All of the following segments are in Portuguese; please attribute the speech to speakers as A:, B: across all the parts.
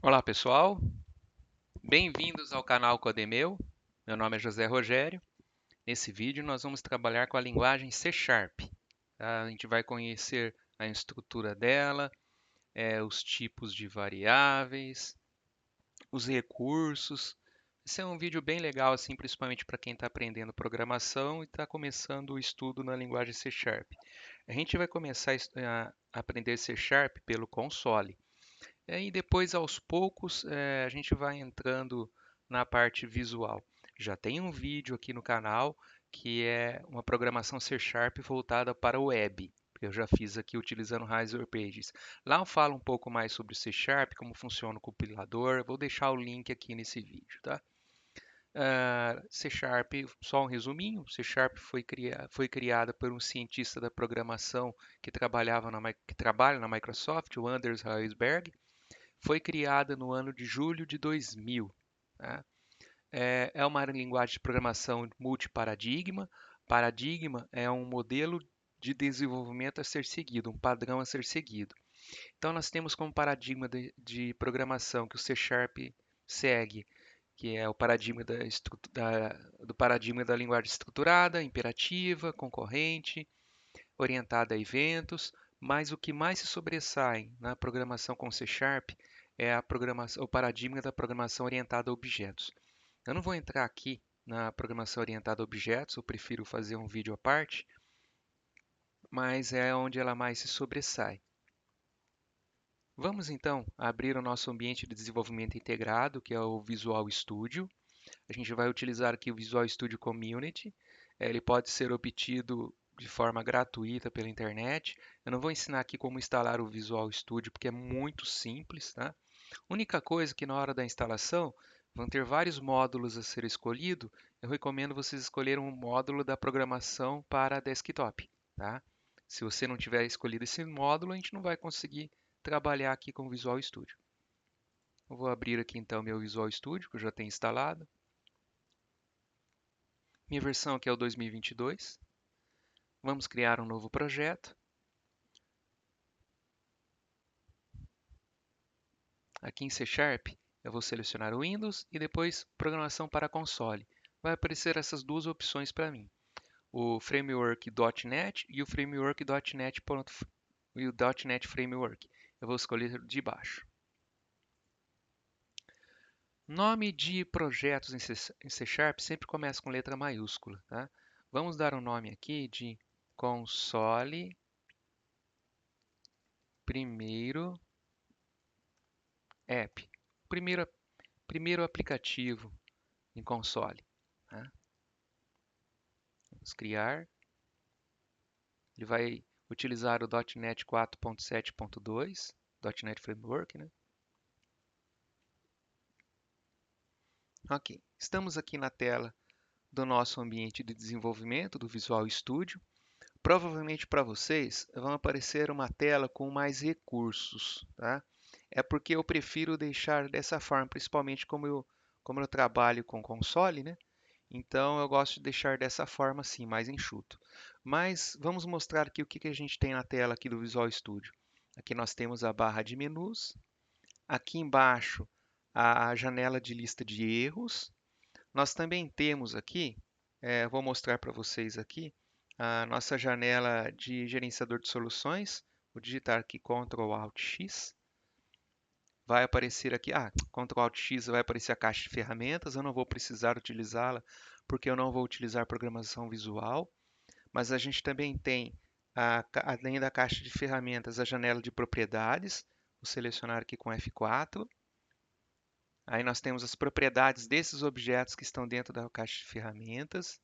A: Olá pessoal, bem-vindos ao canal Codemeu. Meu nome é José Rogério. Nesse vídeo nós vamos trabalhar com a linguagem C Sharp. Tá? A gente vai conhecer a estrutura dela, os tipos de variáveis, os recursos. Esse é um vídeo bem legal, assim, principalmente para quem está aprendendo programação e está começando o estudo na linguagem C Sharp. A gente vai começar a aprender C Sharp pelo console. E depois, aos poucos, a gente vai entrando na parte visual. Já tem um vídeo aqui no canal que é uma programação C Sharp voltada para o web. Eu já fiz aqui utilizando Razor Pages. Lá eu falo um pouco mais sobre o C Sharp, como funciona o compilador. Vou deixar o link aqui nesse vídeo, tá? C Sharp, só um resuminho. C Sharp foi criada por um cientista da programação que trabalha na Microsoft, o Anders Hejlsberg. Foi criada no ano de julho de 2000. Tá? É uma linguagem de programação multiparadigma. Paradigma é um modelo de desenvolvimento a ser seguido, um padrão a ser seguido. Então, nós temos como paradigma de programação que o C Sharp segue, que é o paradigma do paradigma da linguagem estruturada, imperativa, concorrente, orientada a eventos, mas o que mais se sobressai na programação com C Sharp é o paradigma da programação orientada a objetos. Eu não vou entrar aqui na programação orientada a objetos, eu prefiro fazer um vídeo à parte, mas é onde ela mais se sobressai. Vamos então abrir o nosso ambiente de desenvolvimento integrado, que é o Visual Studio. A gente vai utilizar aqui o Visual Studio Community. Ele pode ser obtido de forma gratuita pela internet. Eu não vou ensinar aqui como instalar o Visual Studio, porque é muito simples, tá? Única coisa que na hora da instalação vão ter vários módulos a ser escolhido. Eu recomendo vocês escolherem um módulo da programação para desktop, tá? Se você não tiver escolhido esse módulo, a gente não vai conseguir trabalhar aqui com o Visual Studio. Eu vou abrir aqui então meu Visual Studio, que eu já tenho instalado. Minha versão aqui é o 2022. Vamos criar um novo projeto. Aqui em C Sharp, eu vou selecionar o Windows e depois Programação para console. Vai aparecer essas duas opções para mim, o Framework .NET e o Framework .NET, e o .NET Framework. Eu vou escolher de baixo. Nome de projetos em C Sharp sempre começa com letra maiúscula, tá? Vamos dar um nome aqui de console primeiro app. Primeiro, primeiro aplicativo em console. Tá? Vamos criar. Ele vai utilizar o .NET 4.7.2, .NET Framework, né? Ok, estamos aqui na tela do nosso ambiente de desenvolvimento do Visual Studio. Provavelmente para vocês vão aparecer uma tela com mais recursos, tá? É porque eu prefiro deixar dessa forma, principalmente como eu trabalho com console, né? Então eu gosto de deixar dessa forma assim, mais enxuto. Mas vamos mostrar aqui o que a gente tem na tela aqui do Visual Studio. Aqui nós temos a barra de menus, aqui embaixo a janela de lista de erros. Nós também temos aqui, vou mostrar para vocês aqui, a nossa janela de gerenciador de soluções. Vou digitar aqui Ctrl Alt X. Vai aparecer aqui, Ctrl Alt X vai aparecer a caixa de ferramentas. Eu não vou precisar utilizá-la porque eu não vou utilizar programação visual. Mas a gente também tem, além da caixa de ferramentas, a janela de propriedades. Vou selecionar aqui com F4. Aí nós temos as propriedades desses objetos que estão dentro da caixa de ferramentas.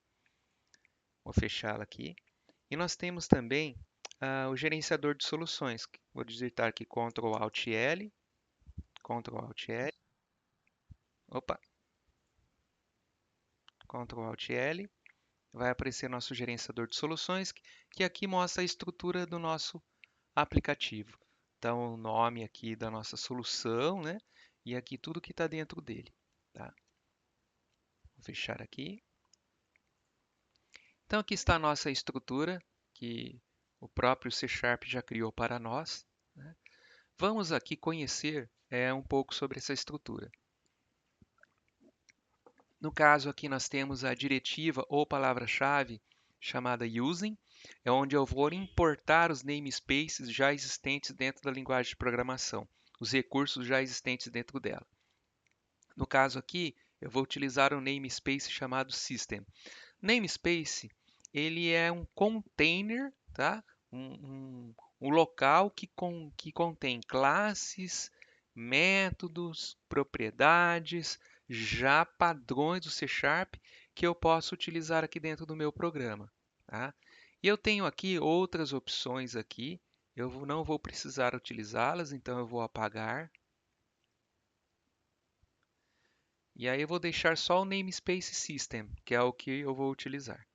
A: Vou fechá-la aqui. E nós temos também o gerenciador de soluções. Vou digitar aqui Ctrl Alt L, Ctrl Alt L, opa, Ctrl Alt L. Vai aparecer nosso gerenciador de soluções, que aqui mostra a estrutura do nosso aplicativo. Então, o nome aqui da nossa solução, né? E aqui tudo que está dentro dele. Tá? Vou fechar aqui. Então, aqui está a nossa estrutura, que o próprio C Sharp já criou para nós. Né? Vamos aqui conhecer um pouco sobre essa estrutura. No caso aqui nós temos a diretiva ou palavra-chave chamada using, é onde eu vou importar os namespaces já existentes dentro da linguagem de programação, os recursos já existentes dentro dela. No caso aqui, eu vou utilizar um namespace chamado system. Namespace, ele é um container, tá? Um local que contém classes, métodos, propriedades, já padrões do C Sharp que eu posso utilizar aqui dentro do meu programa, tá? E eu tenho aqui outras opções aqui, não vou precisar utilizá-las, então eu vou apagar. E aí eu vou deixar só o namespace system, que é o que eu vou utilizar.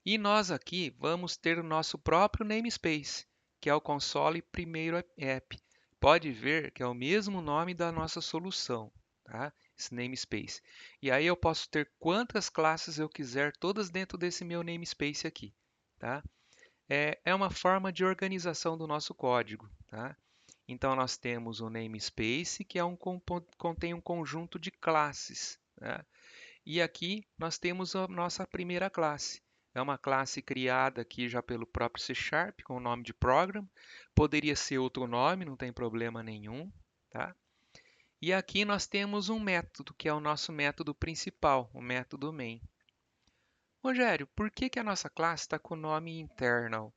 A: E nós aqui vamos ter o nosso próprio namespace, que é o console primeiro app. Pode ver que é o mesmo nome da nossa solução, tá? Esse namespace. E aí eu posso ter quantas classes eu quiser, todas dentro desse meu namespace aqui, tá? É uma forma de organização do nosso código, tá? Então nós temos o namespace, que contém um conjunto de classes, né? E aqui nós temos a nossa primeira classe. É uma classe criada aqui já pelo próprio C Sharp, com o nome de program. Poderia ser outro nome, não tem problema nenhum, tá? E aqui nós temos um método, que é o nosso método principal, o método main. Rogério, por que a nossa classe está com o nome internal?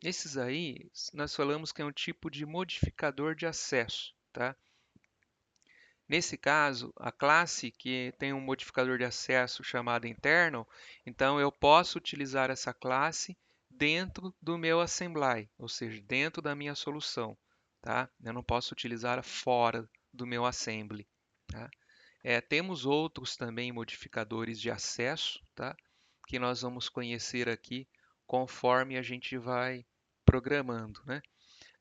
A: Esses aí, nós falamos que é um tipo de modificador de acesso, tá? Nesse caso, a classe que tem um modificador de acesso chamado internal, então eu posso utilizar essa classe dentro do meu assembly, ou seja, dentro da minha solução, tá? Eu não posso utilizar fora do meu assembly, tá? Temos outros também modificadores de acesso, tá? Que nós vamos conhecer aqui conforme a gente vai programando, né?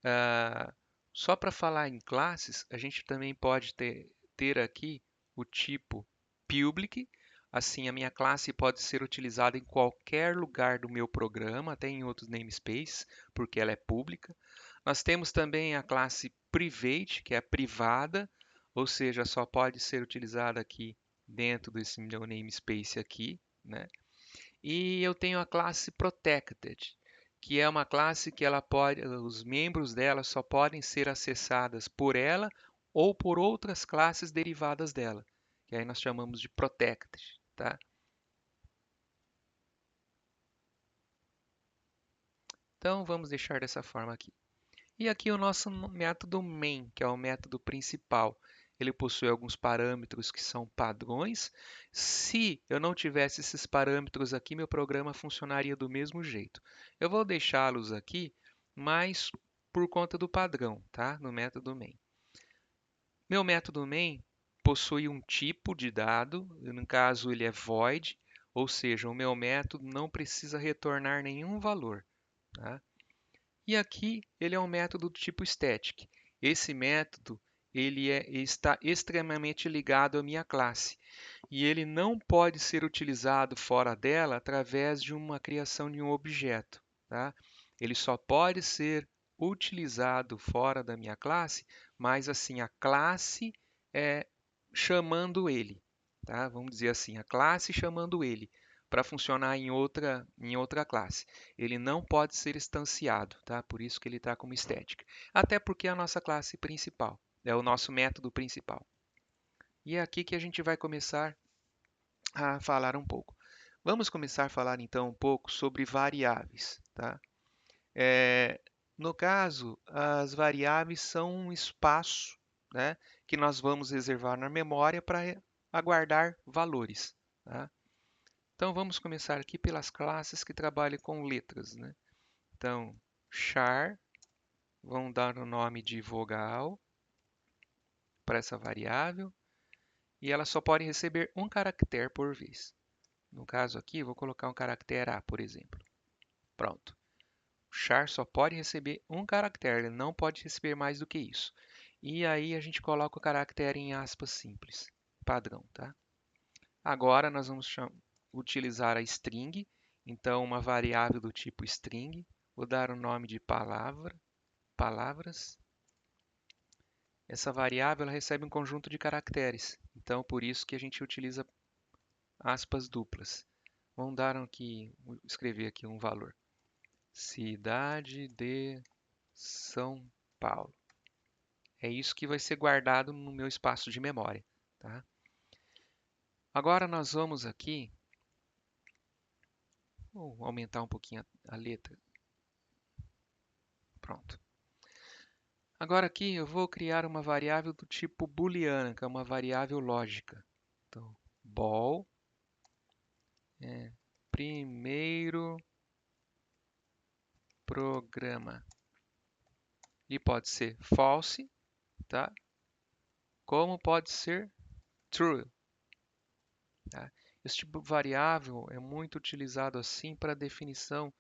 A: Ah, só para falar em classes, a gente também pode ter aqui o tipo public. Assim, a minha classe pode ser utilizada em qualquer lugar do meu programa, até em outros namespaces, porque ela é pública. Nós temos também a classe private, que é privada, ou seja, só pode ser utilizada aqui dentro desse meu namespace aqui, né? E eu tenho a classe Protected, que é uma classe que os membros dela só podem ser acessadas por ela ou por outras classes derivadas dela, que aí nós chamamos de Protected, tá? Então vamos deixar dessa forma aqui. E aqui o nosso método main, que é o método principal. Ele possui alguns parâmetros que são padrões. Se eu não tivesse esses parâmetros aqui, meu programa funcionaria do mesmo jeito. Eu vou deixá-los aqui, mas por conta do padrão, tá? No método main. Meu método main possui um tipo de dado, no caso ele é void, ou seja, o meu método não precisa retornar nenhum valor, tá? E aqui ele é um método do tipo static. Esse método está extremamente ligado à minha classe e ele não pode ser utilizado fora dela através de uma criação de um objeto, tá? Ele só pode ser utilizado fora da minha classe, mas assim a classe é chamando ele, tá? Vamos dizer assim, a classe chamando ele para funcionar em outra classe. Ele não pode ser instanciado, tá? Por isso que ele está como static. Até porque é a nossa classe principal, é o nosso método principal. E é aqui que a gente vai começar a falar um pouco. Vamos começar a falar então um pouco sobre variáveis, tá? É, no caso, as variáveis são um espaço, né, que nós vamos reservar na memória para aguardar valores, tá? Então vamos começar aqui pelas classes que trabalham com letras, né? Então, char, vamos dar o nome de vogal para essa variável e ela só pode receber um caractere por vez. No caso aqui, vou colocar um caractere A, por exemplo. Pronto. O char só pode receber um caractere, ele não pode receber mais do que isso. E aí a gente coloca o caractere em aspas simples, padrão, tá? Agora nós vamos utilizar a string, então uma variável do tipo string. Vou dar o nome de palavras. essa variável ela recebe um conjunto de caracteres. Então, por isso que a gente utiliza aspas duplas. Vamos dar aqui, escrever aqui um valor. Cidade de São Paulo. É isso que vai ser guardado no meu espaço de memória, tá? Agora nós vamos aqui, vou aumentar um pouquinho a letra. Pronto. Agora aqui eu vou criar uma variável do tipo booleana, que é uma variável lógica. Então, bol é primeiro programa. E pode ser false, tá? Como pode ser true. Tá? Esse tipo de variável é muito utilizado assim para definição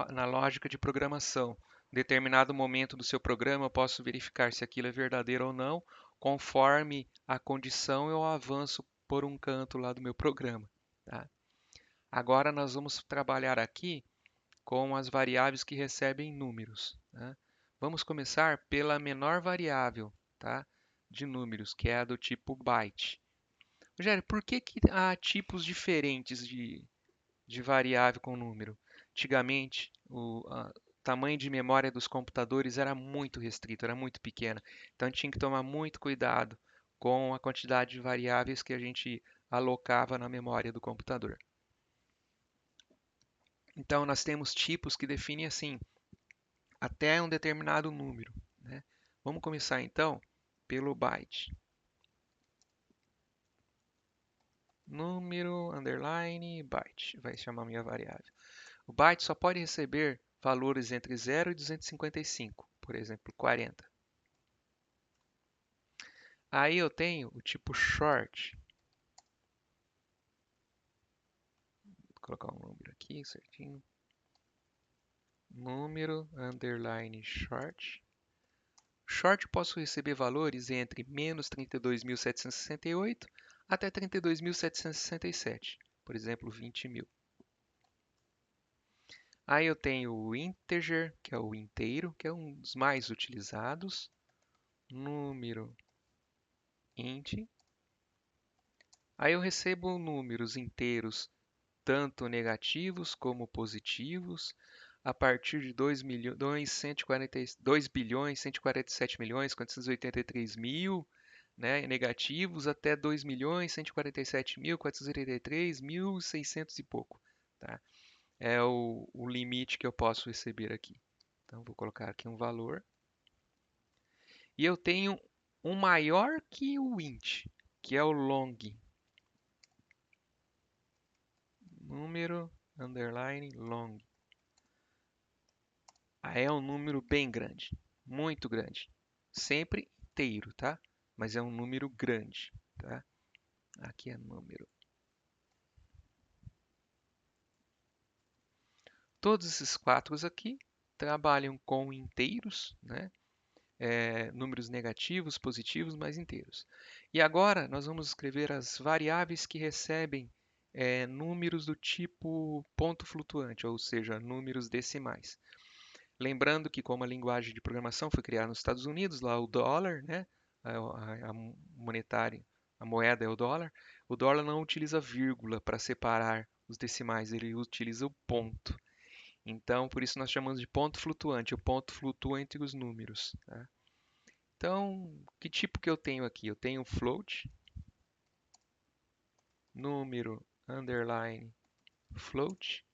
A: na lógica de programação. Em determinado momento do seu programa, eu posso verificar se aquilo é verdadeiro ou não, conforme a condição eu avanço por um canto lá do meu programa. Tá? Agora nós vamos trabalhar aqui com as variáveis que recebem números. Tá? Vamos começar pela menor variável, tá? De números, que é a do tipo byte. Rogério, por que há tipos diferentes de variável com número? Antigamente, o tamanho de memória dos computadores era muito restrito, era muito pequena. Então, tinha que tomar muito cuidado com a quantidade de variáveis que a gente alocava na memória do computador. Então, nós temos tipos que definem assim, até um determinado número, né? Vamos começar então pelo byte. Número, underline, byte, vai chamar minha variável. O byte só pode receber valores entre 0 e 255, por exemplo, 40. Aí eu tenho o tipo short. Vou colocar um número aqui certinho. Número, underline, short. Short posso receber valores entre menos 32.768 até 32.767, por exemplo, 20.000. Aí eu tenho o integer, que é o inteiro, que é um dos mais utilizados. Número int. Aí eu recebo números inteiros, tanto negativos como positivos, a partir de 2 bilhões, 147 milhões, 483 mil, né, negativos, até 2 milhões, 147 mil, 483 mil, 600 e pouco. Tá? É o limite que eu posso receber aqui. Então, vou colocar aqui um valor. E eu tenho um maior que o int, que é o long. Número, underline, long. Aí é um número bem grande, muito grande. Sempre inteiro, tá? Mas é um número grande, tá? Aqui é número. Todos esses quatro aqui trabalham com inteiros, né? Números negativos, positivos, mas inteiros. E agora nós vamos escrever as variáveis que recebem números do tipo ponto flutuante, ou seja, números decimais. Lembrando que, como a linguagem de programação foi criada nos Estados Unidos, lá o dólar, né, a monetária, a moeda é o dólar não utiliza vírgula para separar os decimais, ele utiliza o ponto. Então, por isso nós chamamos de ponto flutuante, o ponto flutua entre os números. Tá? Então, que tipo que eu tenho aqui? Eu tenho float, número, underline, float.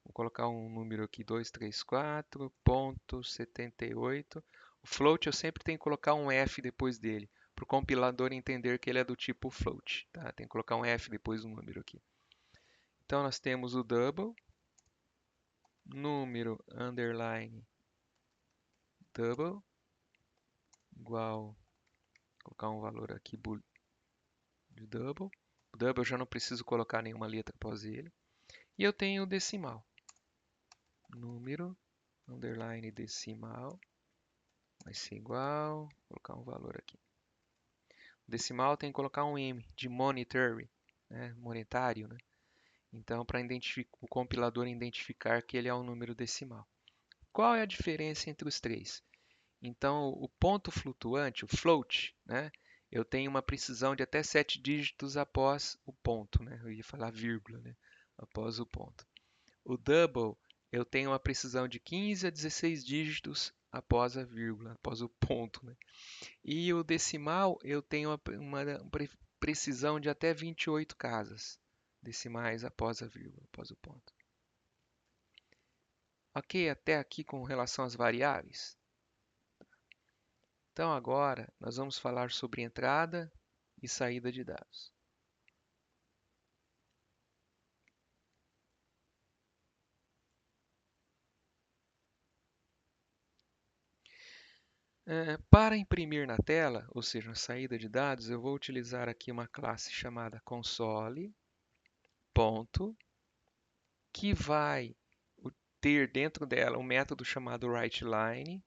A: Vou colocar um número aqui, 234.78. O float eu sempre tenho que colocar um F depois dele, para o compilador entender que ele é do tipo float. Tá? Tem que colocar um F depois do número aqui. Então nós temos o double, número, underline, double, igual, vou colocar um valor aqui de double. O double eu já não preciso colocar nenhuma letra após ele. E eu tenho o decimal. Número, underline, decimal, vai ser igual, vou colocar um valor aqui. O decimal tem que colocar um M de monetary, né, monetário, né? Então, para o compilador identificar que ele é um número decimal. Qual é a diferença entre os três? Então, o ponto flutuante, o float, né? Eu tenho uma precisão de até 7 dígitos após o ponto, né? Eu ia falar vírgula, né? Após o ponto. O double, eu tenho uma precisão de 15 a 16 dígitos após a vírgula, após o ponto, né? E o decimal, eu tenho uma precisão de até 28 casas decimais após a vírgula, após o ponto. Ok, até aqui com relação às variáveis. Então agora nós vamos falar sobre entrada e saída de dados. Para imprimir na tela, ou seja, a saída de dados, eu vou utilizar aqui uma classe chamada console, ponto, que vai ter dentro dela um método chamado writeLine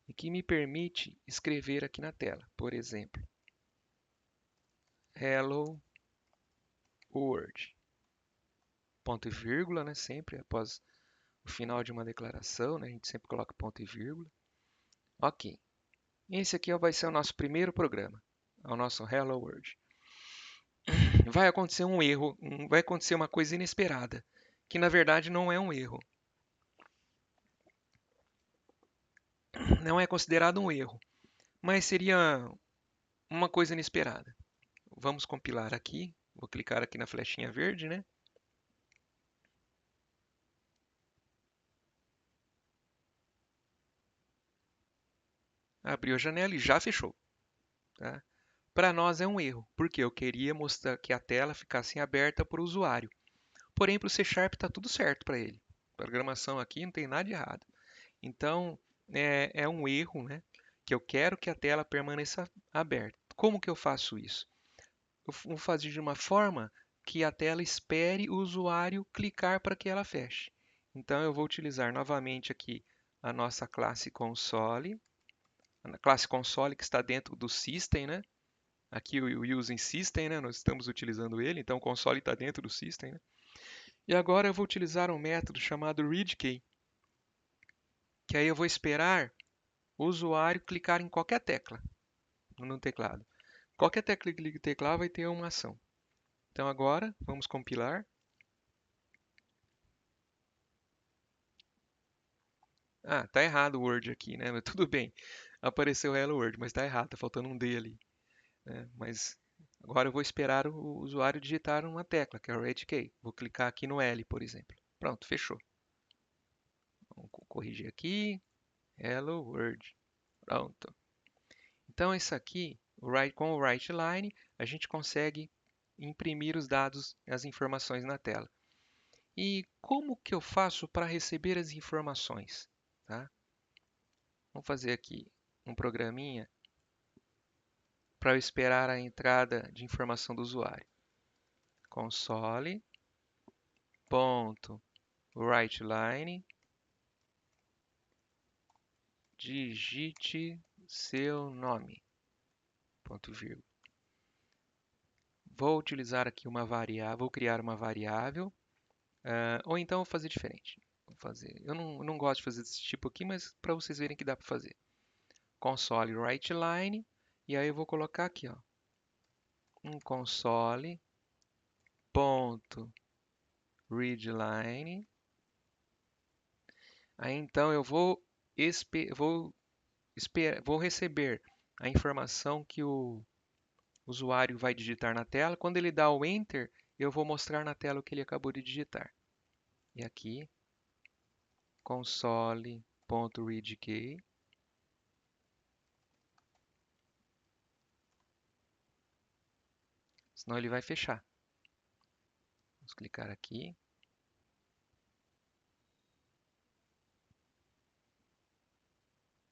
A: e que me permite escrever aqui na tela. Por exemplo, hello world, ponto e vírgula, né? Sempre após o final de uma declaração, né? A gente sempre coloca ponto e vírgula. Ok. Esse aqui vai ser o nosso primeiro programa, o nosso Hello World. Vai acontecer um erro, vai acontecer uma coisa inesperada, que na verdade não é um erro. Não é considerado um erro, mas seria uma coisa inesperada. Vamos compilar aqui. Vou clicar aqui na flechinha verde, né? Abriu a janela e já fechou. Tá? Para nós é um erro, porque eu queria mostrar que a tela ficasse aberta para o usuário. Porém, para o C Sharp está tudo certo para ele. A programação aqui não tem nada de errado. Então, é um erro, né? Que eu quero que a tela permaneça aberta. Como que eu faço isso? Eu vou fazer de uma forma que a tela espere o usuário clicar para que ela feche. Então, eu vou utilizar novamente aqui a nossa classe console, a classe console que está dentro do system, né? Aqui o using system, né? Nós estamos utilizando ele, então o console está dentro do system, né? E agora eu vou utilizar um método chamado readKey, que aí eu vou esperar o usuário clicar em qualquer tecla no teclado. Qualquer tecla que ligue o teclado vai ter uma ação. Então agora vamos compilar. Ah, tá errado o Word aqui, né? Mas tudo bem. Apareceu Hello World, mas tá errado, tá faltando um D ali, né? Mas agora eu vou esperar o usuário digitar uma tecla, que é o Red Key. Vou clicar aqui no L, por exemplo. Pronto, fechou. Vamos corrigir aqui. Hello World. Pronto. Então, isso aqui, com o writeLine, a gente consegue imprimir os dados, as informações na tela. E como que eu faço para receber as informações? Tá? Vamos fazer aqui um programinha para eu esperar a entrada de informação do usuário. Console.writeLine, digite seu nome, ponto e vírgula. Vou utilizar aqui uma variável, vou criar uma variável, ou então vou fazer diferente. Vou fazer, eu não gosto de fazer desse tipo aqui, mas para vocês verem que dá para fazer. Console writeLine, e aí eu vou colocar aqui, ó, um console.readLine. Aí então eu vou receber a informação que o usuário vai digitar na tela. Quando ele dá o Enter, eu vou mostrar na tela o que ele acabou de digitar. E aqui, console.readKey. Senão ele vai fechar. Vamos clicar aqui.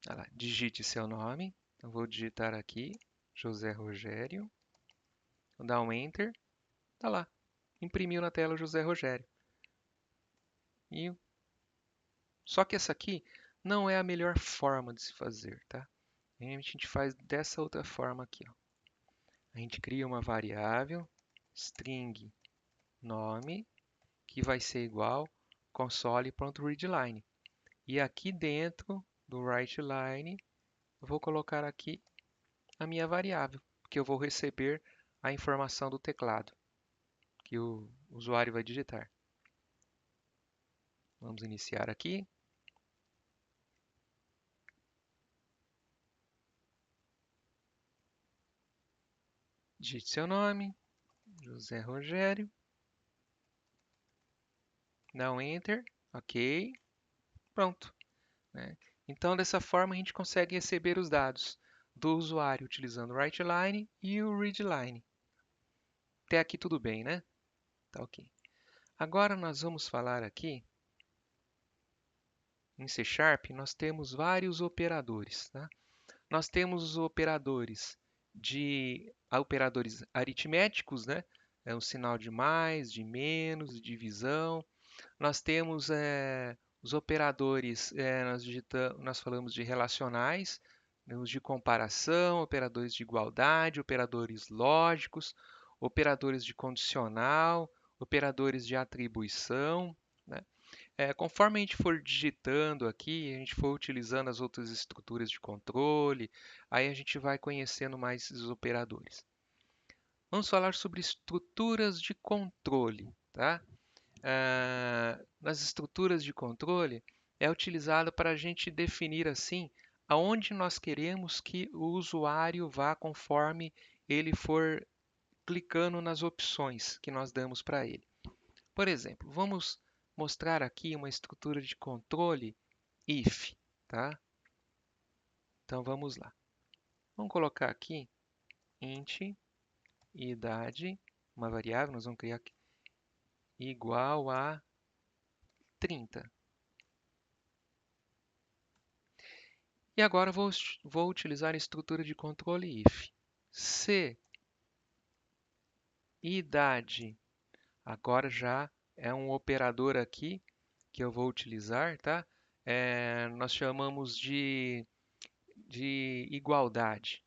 A: Olha lá, digite seu nome. Então vou digitar aqui, José Rogério. Vou dar um Enter. Tá lá. Imprimiu na tela José Rogério. E... Só que essa aqui não é a melhor forma de se fazer, tá? A gente faz dessa outra forma aqui, ó. A gente cria uma variável string nome que vai ser igual console.readline. E aqui dentro do writeLine, eu vou colocar aqui a minha variável, que eu vou receber a informação do teclado que o usuário vai digitar. Vamos iniciar aqui. Digite seu nome, José Rogério. Dá um Enter. Ok. Pronto, né? Então, dessa forma, a gente consegue receber os dados do usuário utilizando o writeLine e o readline. Até aqui tudo bem, né? Tá ok. Agora nós vamos falar aqui, em C Sharp, nós temos vários operadores, tá? Nós temos os operadores aritméticos, né? É um sinal de mais, de menos, de divisão. Nós temos os operadores, nós falamos de relacionais, né, os de comparação, operadores de igualdade, operadores lógicos, operadores de condicional, operadores de atribuição, né? Conforme a gente for digitando aqui, a gente for utilizando as outras estruturas de controle, aí a gente vai conhecendo mais esses operadores. Vamos falar sobre estruturas de controle, tá? Nas estruturas de controle é utilizado para a gente definir assim aonde nós queremos que o usuário vá conforme ele for clicando nas opções que nós damos para ele. Por exemplo, vamos mostrar aqui uma estrutura de controle if, tá? Então vamos lá. Vamos colocar aqui int idade, uma variável, nós vamos criar aqui, igual a 30. E agora vou utilizar a estrutura de controle if. Se idade, agora já é um operador aqui que eu vou utilizar, tá? Nós chamamos de igualdade.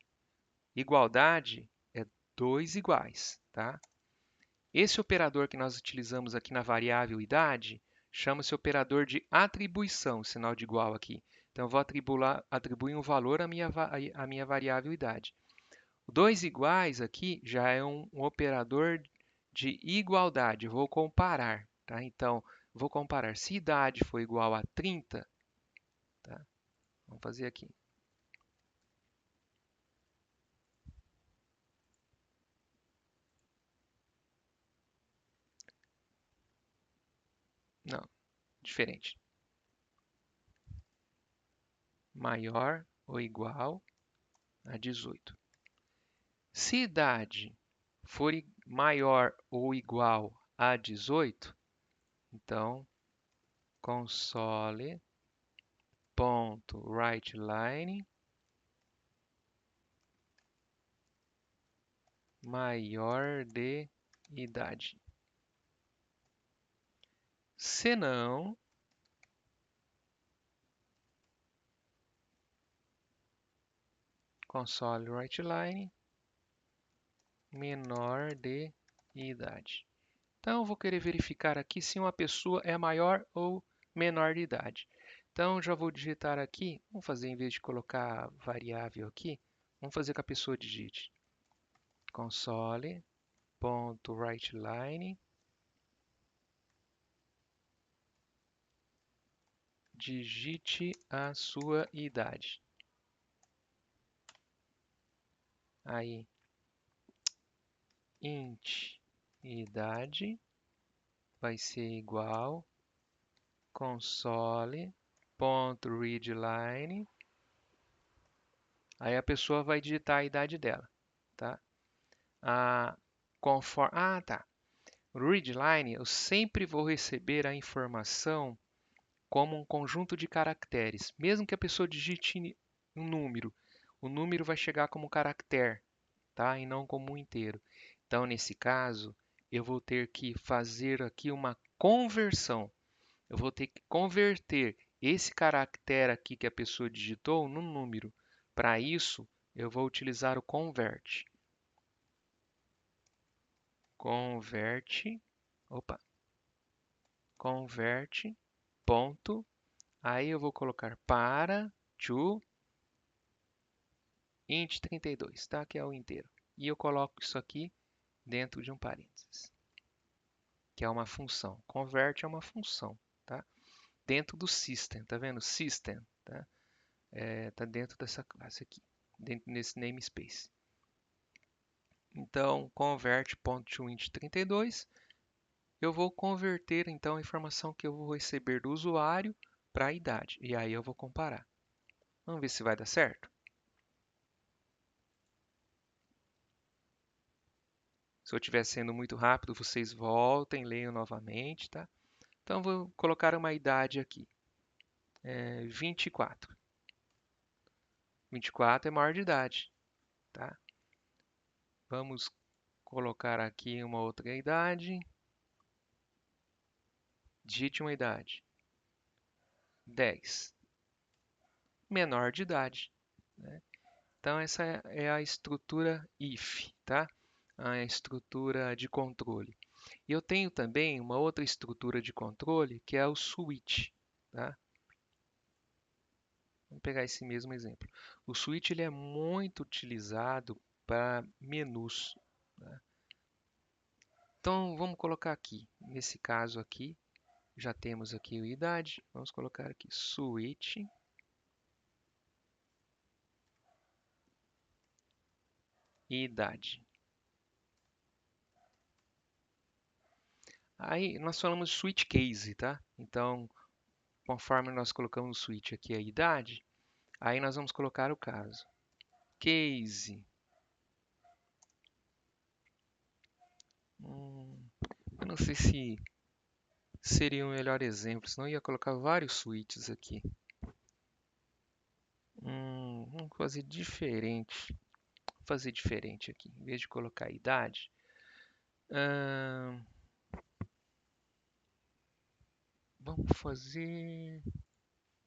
A: Igualdade é dois iguais, tá? Esse operador que nós utilizamos aqui na variável idade chama-se operador de atribuição, sinal de igual aqui. Então, eu vou atribuir um valor à minha variável idade. Dois iguais aqui já é um operador de igualdade. Eu vou comparar, tá? Então, vou comparar. Se idade for igual a 30, tá? Vamos fazer aqui. Não, diferente. Maior ou igual a 18. Se idade for maior ou igual a 18, então console.writeLine maior de idade. Se não, console.writeLine menor de idade. Então, eu vou querer verificar aqui se uma pessoa é maior ou menor de idade. Então, já vou digitar aqui, vamos fazer em vez de colocar variável aqui, vamos fazer que a pessoa digite console.writeLine digite a sua idade. Aí, int idade vai ser igual console.readline. Aí a pessoa vai digitar a idade dela, tá? Tá. No readline eu sempre vou receber a informação como um conjunto de caracteres. Mesmo que a pessoa digite um número, o número vai chegar como caractere, tá? E não como um inteiro. Então, nesse caso, eu vou ter que fazer aqui uma conversão. Eu vou ter que converter esse caractere aqui que a pessoa digitou num número. Para isso, eu vou utilizar o convert. Convert, ponto. Aí eu vou colocar para to int32, tá? Que é o inteiro. E eu coloco isso aqui dentro de um parênteses, que é uma função. Convert é uma função, tá? Dentro do system, tá vendo? System, tá? Tá dentro dessa classe aqui, dentro desse namespace. Então, convert.int32, eu vou converter então a informação que eu vou receber do usuário para a idade. E aí eu vou comparar. Vamos ver se vai dar certo? Se eu estiver sendo muito rápido, vocês voltem, leiam novamente, tá? Então, vou colocar uma idade aqui. 24. 24 é maior de idade, tá? Vamos colocar aqui uma outra idade. Digite uma idade. 10. Menor de idade, né? Então, essa é a estrutura if, tá? A estrutura de controle. E eu tenho também uma outra estrutura de controle, que é o switch, tá? Vamos pegar esse mesmo exemplo. O switch ele é muito utilizado para menus, né? Então, vamos colocar aqui, nesse caso aqui, já temos aqui a idade, vamos colocar aqui switch e idade. Aí nós falamos de switch case, tá? Então, conforme nós colocamos o switch aqui a idade, aí nós vamos colocar o caso. Case. Eu não sei se seria o melhor exemplo, senão eu ia colocar vários switches aqui. Vamos fazer diferente. Vou fazer diferente aqui. Em vez de colocar a idade, vamos fazer.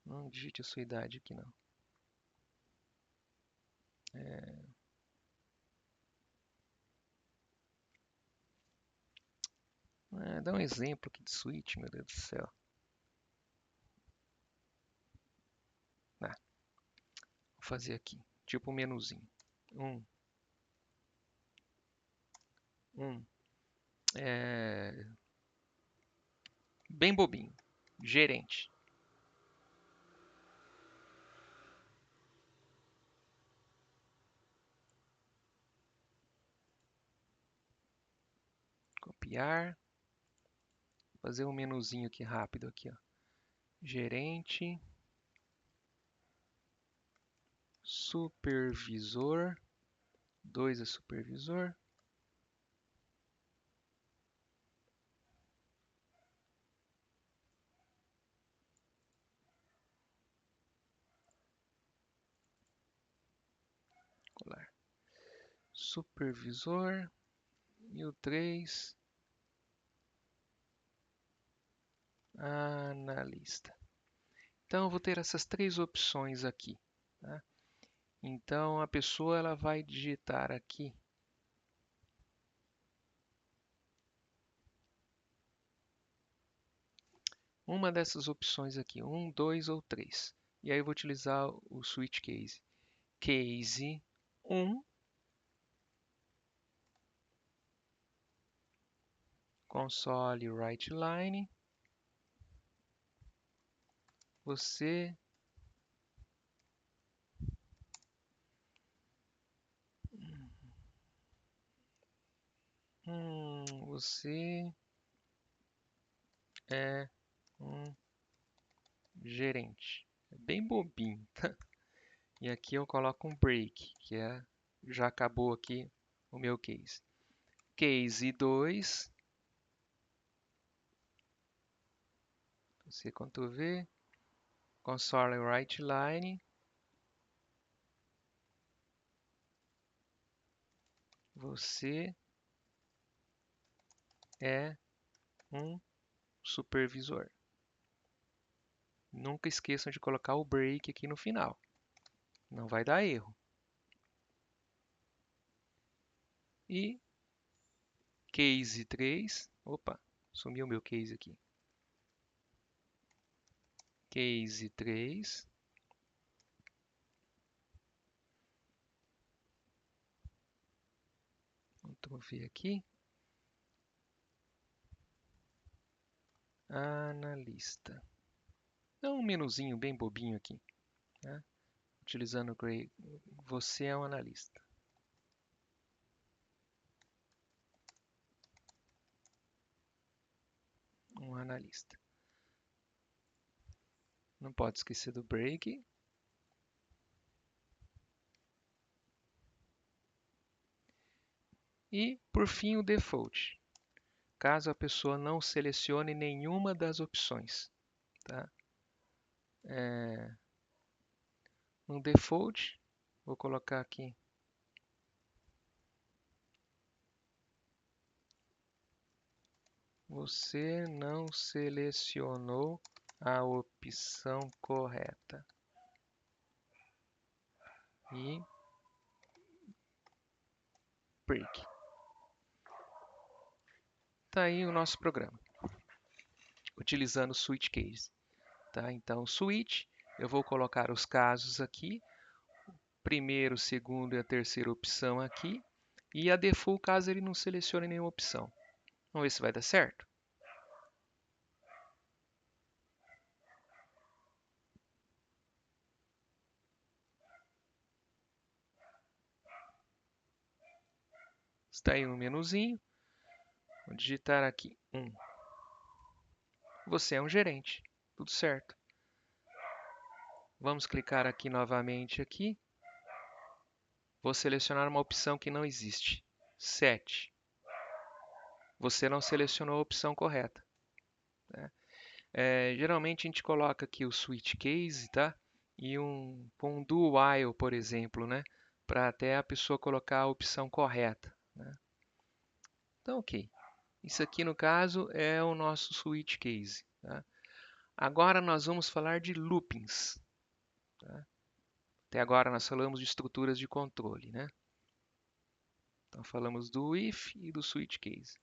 A: Não digite a sua idade aqui, não. Dá um exemplo aqui de switch, meu Deus do céu. Vou fazer aqui, tipo um menuzinho. Bem bobinho. Gerente. Copiar. Fazer um menuzinho aqui rápido aqui, ó. Gerente. Supervisor. 2 é supervisor. Colar. Supervisor. E o 3. Analista. Então, eu vou ter essas três opções aqui, tá? Então, a pessoa ela vai digitar aqui uma dessas opções aqui, 1, 2 ou 3. E aí eu vou utilizar o switch case. Case 1, console write line, você você é um gerente. É bem bobinho, tá? E aqui eu coloco um break, que já acabou aqui o meu case. Case 2, você Ctrl V, console write line, você é um supervisor. Nunca esqueçam de colocar o break aqui no final. Não vai dar erro. E case 3. Opa, sumiu meu case aqui. Case 3. Ctrl V aqui. Analista. É um menuzinho bem bobinho aqui, né? Utilizando o Gray. Você é um analista. Um analista. Não pode esquecer do break. E, por fim, o default, caso a pessoa não selecione nenhuma das opções. Tá? No default, vou colocar aqui você não selecionou a opção correta. E break. Tá aí o nosso programa, utilizando o switch case. Tá? Então, switch, eu vou colocar os casos aqui, primeiro, segundo e a terceira opção aqui, e a default caso ele não selecione nenhuma opção. Vamos ver se vai dar certo. Está aí um menuzinho. Vou digitar aqui 1. Você é um gerente. Tudo certo. Vamos clicar aqui novamente aqui. Vou selecionar uma opção que não existe. 7. Você não selecionou a opção correta. Né? Geralmente a gente coloca aqui o switch case, tá? E um do while, por exemplo, né? Para até a pessoa colocar a opção correta. Né? Então, ok. Isso aqui, no caso, é o nosso switch case. Tá? Agora nós vamos falar de loopings. Tá? Até agora nós falamos de estruturas de controle. Né? Então falamos do if e do switch case.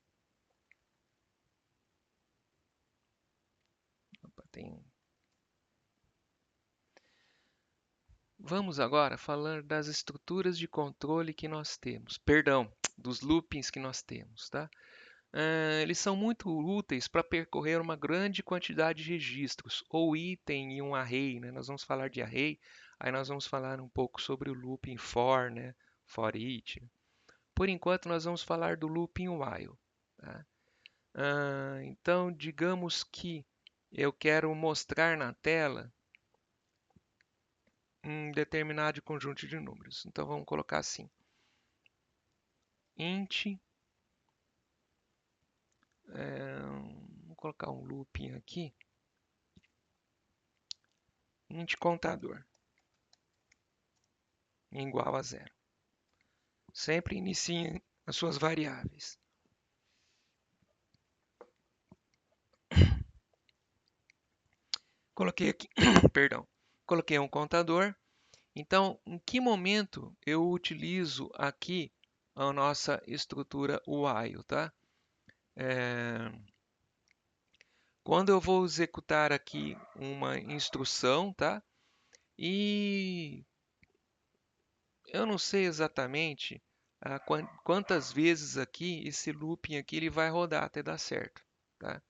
A: Opa, Vamos agora falar das estruturas de controle que nós temos. Perdão, dos loopings que nós temos. Tá? Eles são muito úteis para percorrer uma grande quantidade de registros, ou item em um array. Né? Nós vamos falar de array, aí nós vamos falar um pouco sobre o looping for, né? For each. Por enquanto, nós vamos falar do looping while. Tá? Então, digamos que eu quero mostrar na tela um determinado conjunto de números. Então, vamos colocar assim. Int, vou colocar um looping aqui. Int contador igual a 0. Sempre iniciem as suas variáveis. Coloquei aqui, perdão, coloquei um contador. Então, em que momento eu utilizo aqui a nossa estrutura while, tá? Quando eu vou executar aqui uma instrução, tá? E eu não sei exatamente quantas vezes aqui esse looping aqui ele vai rodar até dar certo, tá?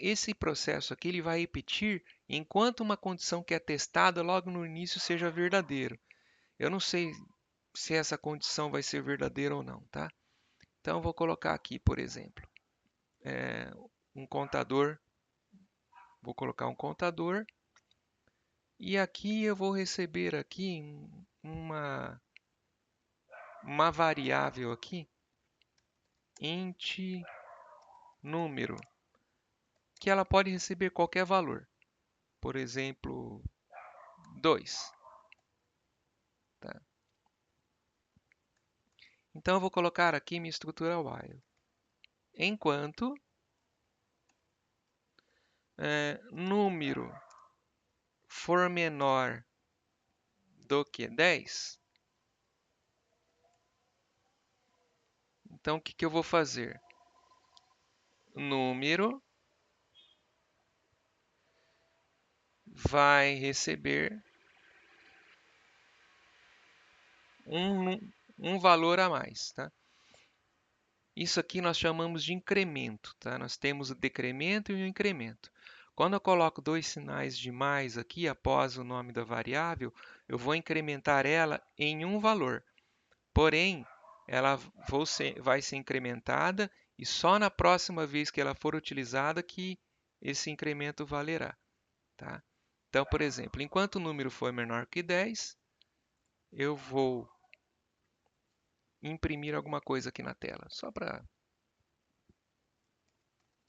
A: Esse processo aqui ele vai repetir enquanto uma condição que é testada logo no início seja verdadeira. Eu não sei se essa condição vai ser verdadeira ou não, tá? Então eu vou colocar aqui, por exemplo, um contador. Vou colocar um contador e aqui eu vou receber aqui uma variável aqui, int número, que ela pode receber qualquer valor. Por exemplo, 2. Tá? Então eu vou colocar aqui minha estrutura while. Enquanto número for menor do que 10, então o que eu vou fazer? Número vai receber um valor a mais, tá? Isso aqui nós chamamos de incremento, tá? Nós temos o decremento e o incremento. Quando eu coloco dois sinais de mais aqui após o nome da variável, eu vou incrementar ela em um valor. Porém, ela vai ser incrementada e só na próxima vez que ela for utilizada que esse incremento valerá, tá? Então, por exemplo, enquanto o número for menor que 10, eu vou imprimir alguma coisa aqui na tela, só para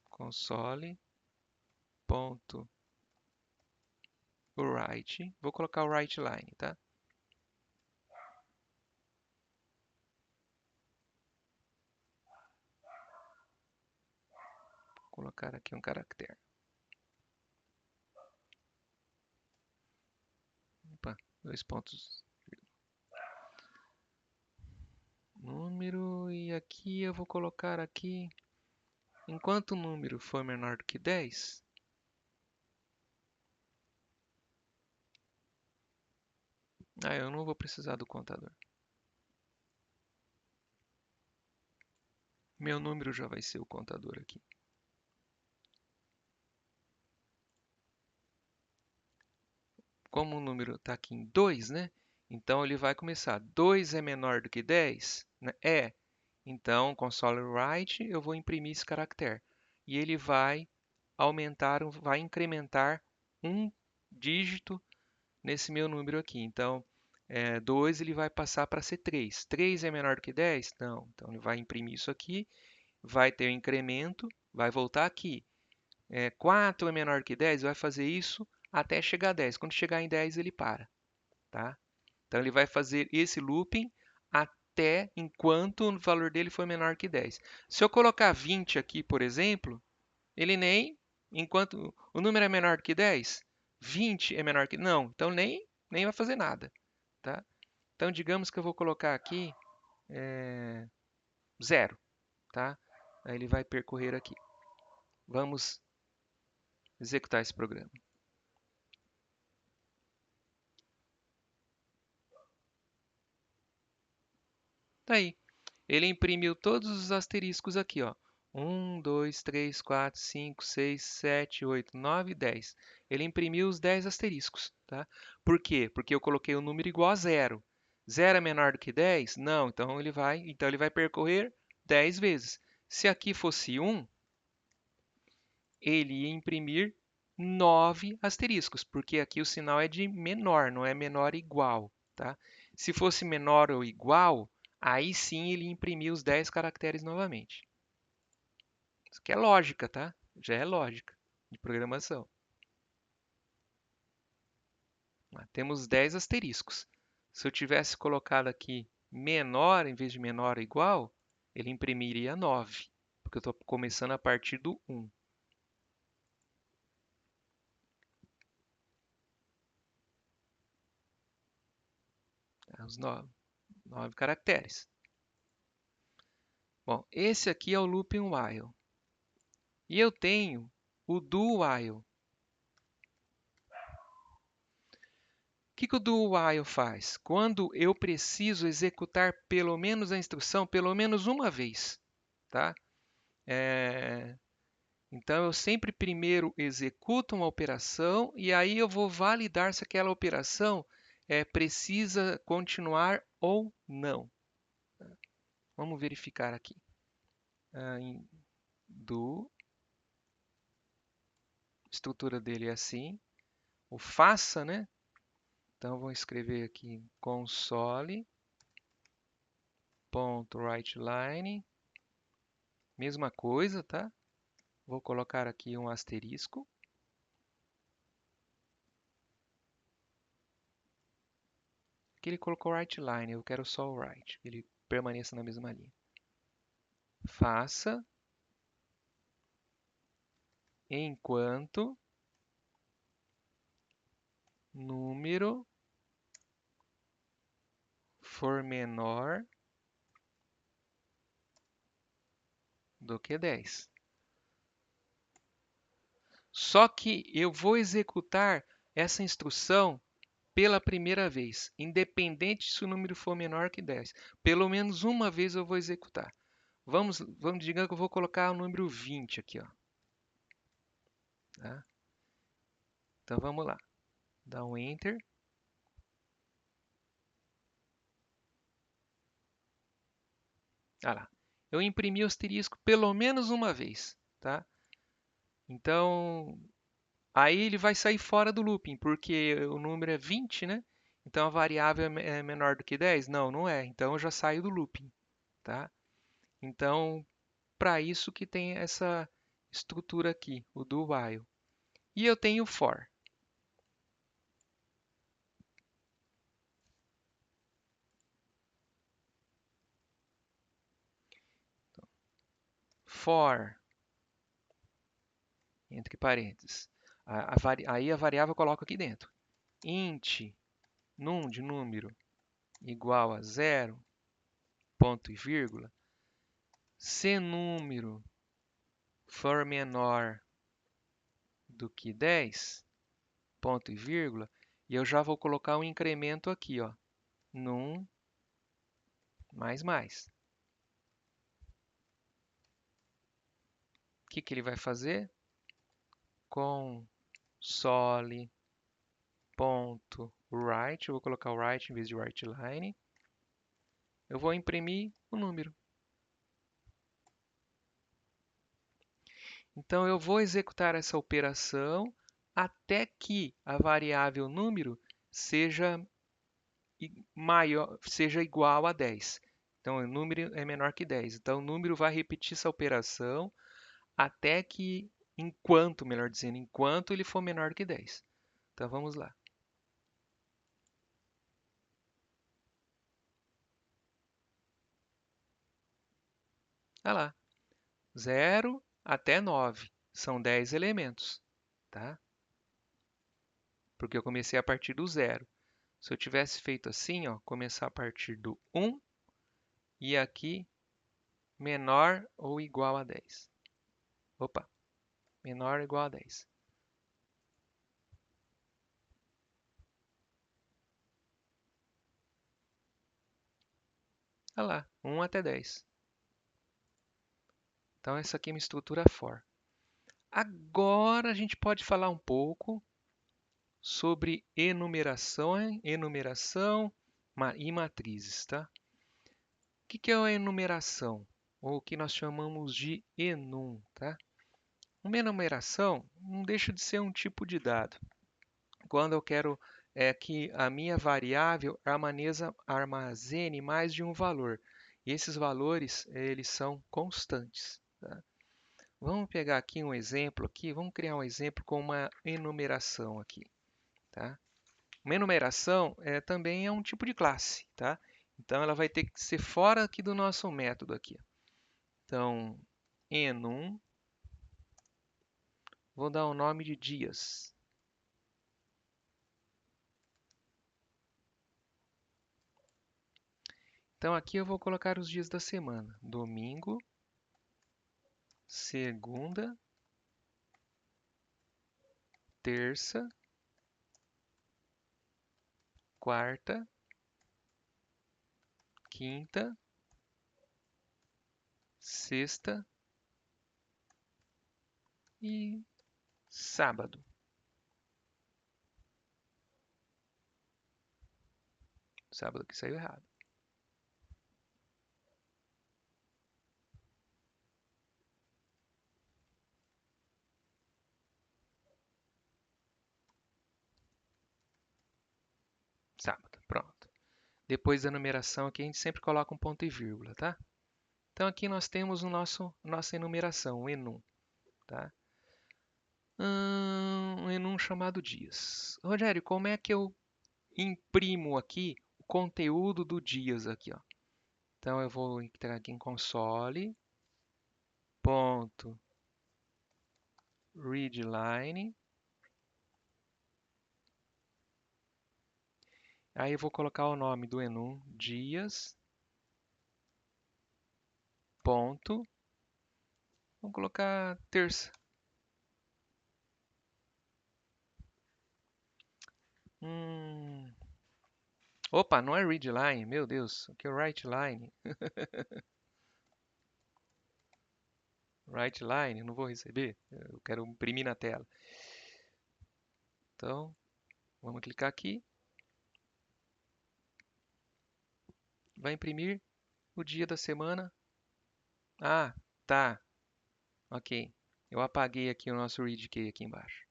A: console.write. Vou colocar o write line, tá? Vou colocar aqui um caractere. Opa, dois pontos. Número, e aqui eu vou colocar aqui, enquanto o número for menor do que 10, eu não vou precisar do contador. Meu número já vai ser o contador aqui. Como o número está aqui em 2, né? Então ele vai começar. 2 é menor do que 10? Né? É. Então, console write, eu vou imprimir esse caractere. E ele vai aumentar, vai incrementar um dígito nesse meu número aqui. Então, 2 ele vai passar para ser 3. 3 é menor do que 10? Não. Então, ele vai imprimir isso aqui, vai ter o incremento, vai voltar aqui. 4 é menor que 10, vai fazer isso até chegar a 10. Quando chegar em 10, ele para, tá? Então, ele vai fazer esse looping até enquanto o valor dele for menor que 10. Se eu colocar 20 aqui, por exemplo, ele nem, enquanto o número é menor que 10, 20 é menor que... Não, então nem vai fazer nada, tá? Então, digamos que eu vou colocar aqui 0, tá? Aí ele vai percorrer aqui. Vamos executar esse programa. Tá aí. Ele imprimiu todos os asteriscos aqui, ó. 1, 2, 3, 4, 5, 6, 7, 8, 9, 10. Ele imprimiu os 10 asteriscos, tá? Por quê? Porque eu coloquei o número igual a zero. Zero é menor do que 10? Não, então ele vai percorrer 10 vezes. Se aqui fosse 1, ele ia imprimir 9 asteriscos, porque aqui o sinal é de menor, não é menor igual, tá? Se fosse menor ou igual, aí sim ele imprimia os 10 caracteres novamente. Isso aqui é lógica, tá? Já é lógica de programação. Temos 10 asteriscos. Se eu tivesse colocado aqui menor em vez de menor ou igual, ele imprimiria 9, porque eu estou começando a partir do 1. Os 9 caracteres. Bom, esse aqui é o looping while. E eu tenho o do while. O que o do while faz? Quando eu preciso executar pelo menos a instrução pelo menos uma vez, tá? Então, eu sempre primeiro executo uma operação e aí eu vou validar se aquela operação precisa continuar ou não. Vamos verificar aqui. Em do, a estrutura dele é assim. O faça, né? Então, vou escrever aqui console.writeLine. Mesma coisa, tá? Vou colocar aqui um asterisco. Aqui ele colocou writeLine, eu quero só o write, que ele permaneça na mesma linha. Faça enquanto número for menor do que 10. Só que eu vou executar essa instrução pela primeira vez, independente se o número for menor que 10. Pelo menos uma vez eu vou executar. Vamos dizer que eu vou colocar o número 20 aqui, ó. Tá? Então vamos lá. Dá um Enter. Ah lá. Eu imprimi o asterisco pelo menos uma vez, tá? Então, aí ele vai sair fora do looping, porque o número é 20, né? Então a variável é menor do que 10? Não, não é. Então eu já saio do looping, tá? Então, para isso que tem essa estrutura aqui, o do while. E eu tenho o for. For, entre parênteses. Aí a variável eu coloco aqui dentro. Int num de número igual a 0, ponto e vírgula. Se número for menor do que 10, ponto e vírgula, e eu já vou colocar um incremento aqui, ó, num mais mais. O que que ele vai fazer? Console.write, eu vou colocar o write em vez de writeLine. Eu vou imprimir o número. Então eu vou executar essa operação até que a variável número seja maior, seja igual a 10. Então o número é menor que 10. Então o número vai repetir essa operação até que, enquanto, melhor dizendo, enquanto ele for menor que 10. Então vamos lá. Olha lá, 0 até 9. São 10 elementos, tá? Porque eu comecei a partir do 0. Se eu tivesse feito assim, ó, começar a partir do 1 e aqui menor ou igual a 10. Opa, menor ou igual a 10. Olha lá, 1 até 10. Então essa aqui é uma estrutura for. Agora a gente pode falar um pouco sobre enumeração e matrizes, tá? O que é a enumeração? Ou o que nós chamamos de enum, tá? Uma enumeração não deixa de ser um tipo de dado. Quando eu quero que a minha variável armazene mais de um valor. E esses valores, eles são constantes, tá? Vamos pegar aqui um exemplo aqui, vamos criar um exemplo com uma enumeração aqui, tá? Uma enumeração também é um tipo de classe, tá? Então ela vai ter que ser fora aqui do nosso método aqui. Então, enum, vou dar o nome de dias. Então aqui eu vou colocar os dias da semana: domingo, segunda, terça, quarta, quinta, sexta e sábado. Sábado que saiu errado. Sábado, pronto. Depois da numeração aqui a gente sempre coloca um ponto e vírgula, tá? Então aqui nós temos nossa enumeração, o enum, tá? Um enum chamado dias. Rogério, como é que eu imprimo aqui o conteúdo do dias aqui, ó? Então eu vou entrar aqui em console, ponto, readline. Aí eu vou colocar o nome do enum, dias, ponto. Vamos colocar terça. Opa, não é read line, meu Deus, o que é write line? Write line, não vou receber, eu quero imprimir na tela. Então, vamos clicar aqui, vai imprimir o dia da semana. Ah, tá, ok. Eu apaguei aqui o nosso read key aqui embaixo.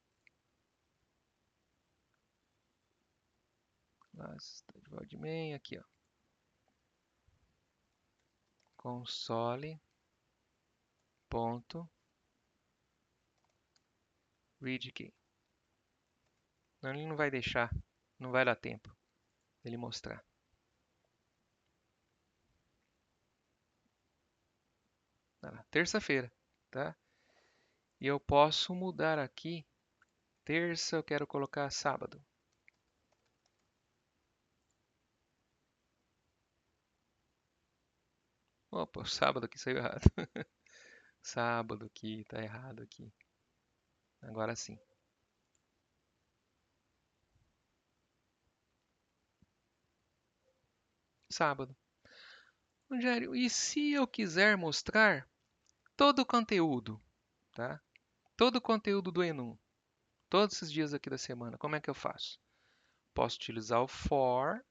A: Admin, aqui, ó. Console ponto read key. Não, ele não vai deixar, não vai dar tempo dele mostrar. Terça-feira, tá? E eu posso mudar aqui. Terça eu quero colocar sábado. Opa, sábado aqui saiu errado. Sábado aqui, tá errado aqui. Agora sim. Sábado. Rogério, e se eu quiser mostrar todo o conteúdo, tá? Todo o conteúdo do Enum, todos esses dias aqui da semana, como é que eu faço? Posso utilizar o for.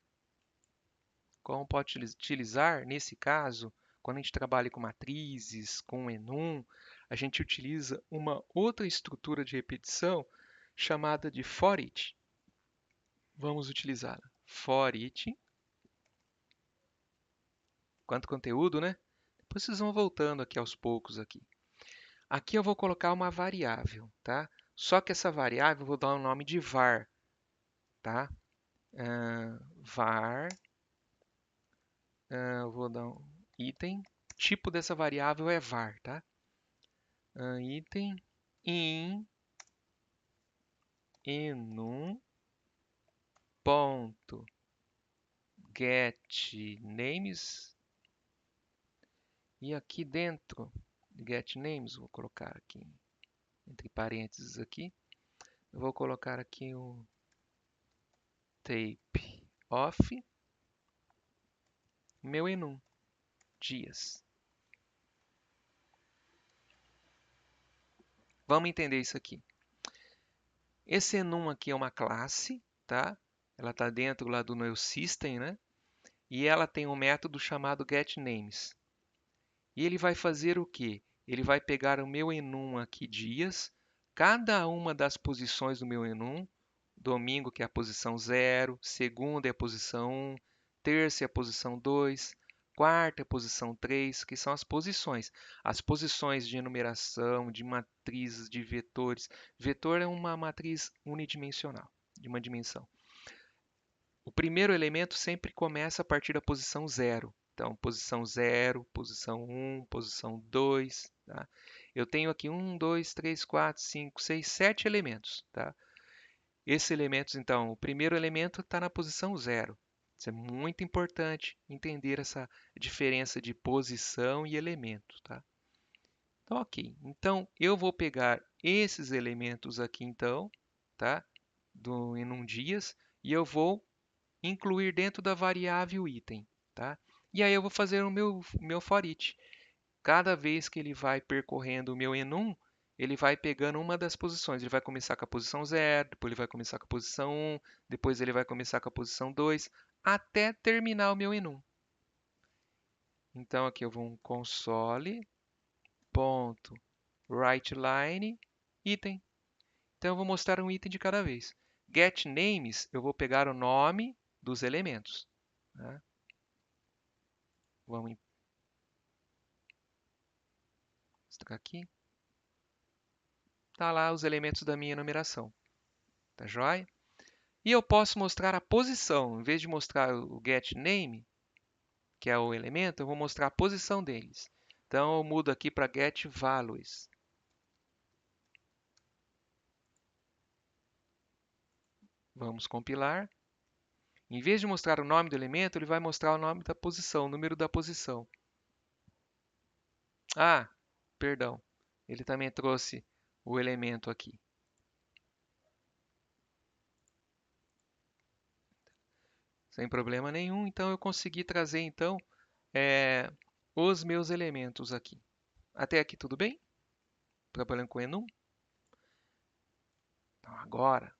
A: Como pode utilizar, nesse caso, quando a gente trabalha com matrizes, com enum, a gente utiliza uma outra estrutura de repetição chamada de for each. Vamos utilizá-la. For each. Quanto conteúdo, né? Depois vocês vão voltando aqui aos poucos aqui. Aqui eu vou colocar uma variável, tá? Só que essa variável eu vou dar o nome de var, tá? Var, eu vou dar um item. Tipo dessa variável é var, tá? Item in enum ponto get names, e aqui dentro de get names vou colocar aqui entre parênteses aqui, eu vou colocar aqui o tape of meu enum dias. Vamos entender isso aqui. Esse enum aqui é uma classe, tá? Ela está dentro lá do meu system, né? E ela tem um método chamado getNames. E ele vai fazer o quê? Ele vai pegar o meu enum aqui dias, cada uma das posições do meu enum, domingo que é a posição 0, segunda é a posição 1, terça é a posição 2, quarta é a posição 3, que são as posições. As posições de enumeração, de matrizes, de vetores. Vetor é uma matriz unidimensional, de uma dimensão. O primeiro elemento sempre começa a partir da posição 0. Então, posição 0, posição 1, posição 2. Tá? Eu tenho aqui 1, 2, 3, 4, 5, 6, 7 elementos. Tá? Esses elementos, então, o primeiro elemento está na posição 0. Isso é muito importante entender essa diferença de posição e elemento. Tá? Então, ok. Então, eu vou pegar esses elementos aqui, então, tá? Em um dias, e eu vou incluir dentro da variável item, tá? E aí eu vou fazer o meu for each. Cada vez que ele vai percorrendo o meu enum, ele vai pegando uma das posições. Ele vai começar com a posição 0, depois ele vai começar com a posição 1, depois ele vai começar com a posição 2, até terminar o meu enum. Então aqui eu vou um console.writeLine item. Então eu vou mostrar um item de cada vez. GetNames, eu vou pegar o nome dos elementos. Tá? Vamos mostrar aqui. Tá lá os elementos da minha numeração. Tá joia? E eu posso mostrar a posição. Em vez de mostrar o getName, que é o elemento, eu vou mostrar a posição deles. Então eu mudo aqui para getValues. Vamos compilar. Em vez de mostrar o nome do elemento, ele vai mostrar o nome da posição, o número da posição. Ah, perdão. Ele também trouxe o elemento aqui. Sem problema nenhum. Então eu consegui trazer então é, os meus elementos aqui. Até aqui tudo bem? Trabalhando com enum? Então agora,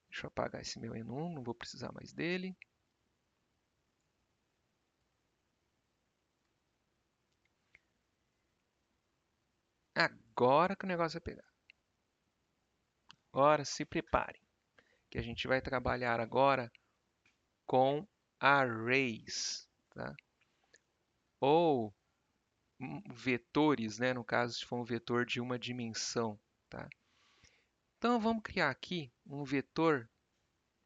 A: deixa eu apagar esse meu enum, não vou precisar mais dele. Agora que o negócio vai pegar. Agora se preparem, que a gente vai trabalhar agora com arrays, tá? Ou vetores, né? No caso, se for um vetor de uma dimensão, tá? Então vamos criar aqui um vetor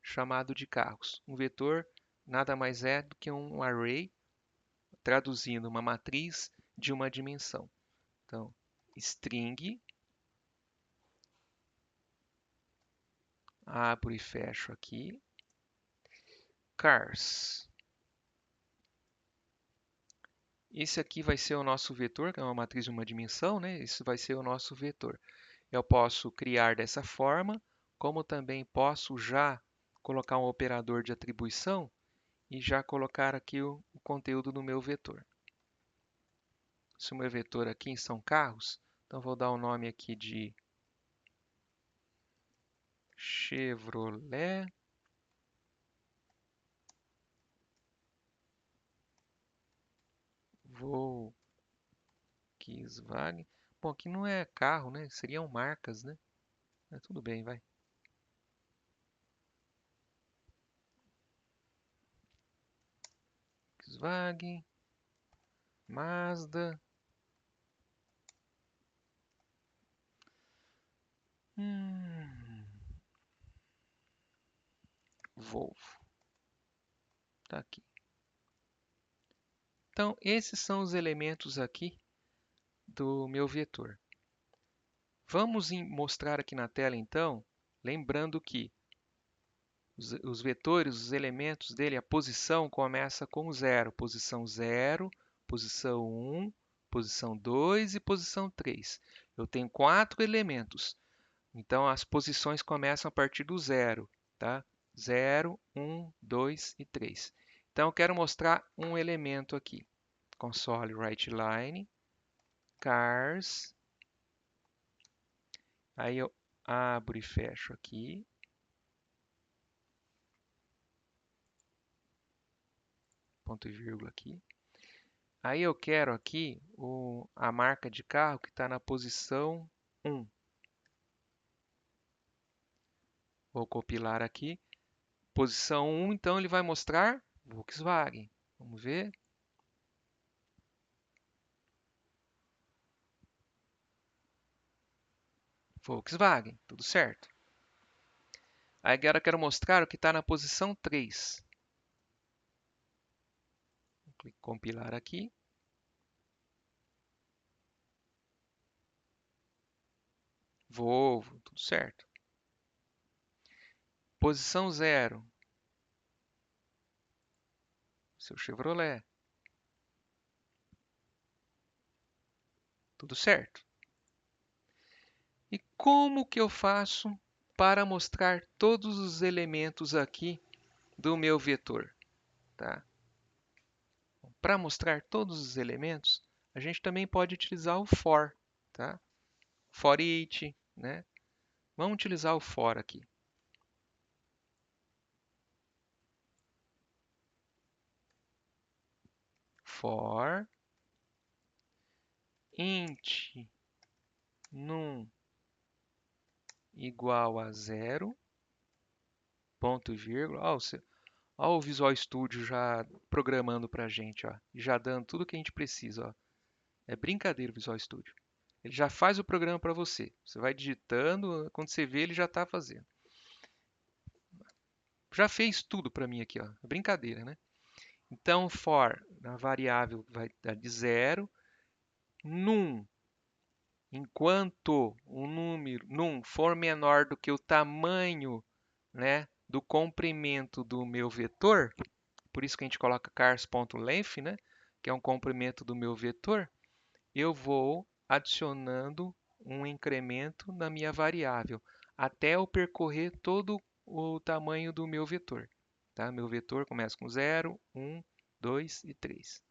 A: chamado de carros. Um vetor nada mais é do que um array, traduzindo uma matriz de uma dimensão. Então, string, abro e fecho aqui, cars. Esse aqui vai ser o nosso vetor, que é uma matriz de uma dimensão, né? Isso vai ser o nosso vetor. Eu posso criar dessa forma, como também posso já colocar um operador de atribuição e já colocar aqui o conteúdo do meu vetor. Se o meu vetor aqui são carros, então vou dar o nome aqui de Chevrolet Volkswagen. Bom, aqui não é carro, né? Seriam marcas, né? Mas tudo bem, vai. Volkswagen, Mazda. Volvo. Tá aqui. Então, esses são os elementos aqui do meu vetor. Vamos mostrar aqui na tela, então, lembrando que os vetores, os elementos dele, a posição começa com 0. Posição 0, posição 1, posição 2 e posição 3. Eu tenho 4 elementos. Então, as posições começam a partir do 0. Tá? 0, 1, 2 e 3. Então, eu quero mostrar um elemento aqui. Console WriteLine, cars. Aí eu abro e fecho aqui. Ponto e vírgula aqui. Aí eu quero aqui a marca de carro que está na posição 1. Vou compilar aqui. Posição 1, então ele vai mostrar Volkswagen. Vamos ver. Volkswagen, tudo certo. Aí agora eu quero mostrar o que está na posição 3. Vou compilar aqui. Volvo, tudo certo. Posição 0. Seu Chevrolet. Tudo certo. E como que eu faço para mostrar todos os elementos aqui do meu vetor? Tá? Para mostrar todos os elementos, a gente também pode utilizar o for. Tá? For each, né? Vamos utilizar o for aqui. For int num igual a 0, ponto e vírgula. Ó, o Visual Studio já programando para a gente, ó, já dando tudo que a gente precisa. Ó. É brincadeira o Visual Studio. Ele já faz o programa para você. Você vai digitando, quando você vê, ele já está fazendo. Já fez tudo para mim aqui, ó. É brincadeira, né? Então, for, na variável vai dar de 0, num, enquanto o número num for menor do que o tamanho, né, do comprimento do meu vetor, por isso que a gente coloca cars.length, né, que é um comprimento do meu vetor, eu vou adicionando um incremento na minha variável até eu percorrer todo o tamanho do meu vetor. Tá? Meu vetor começa com 0, 1, 2 e 3.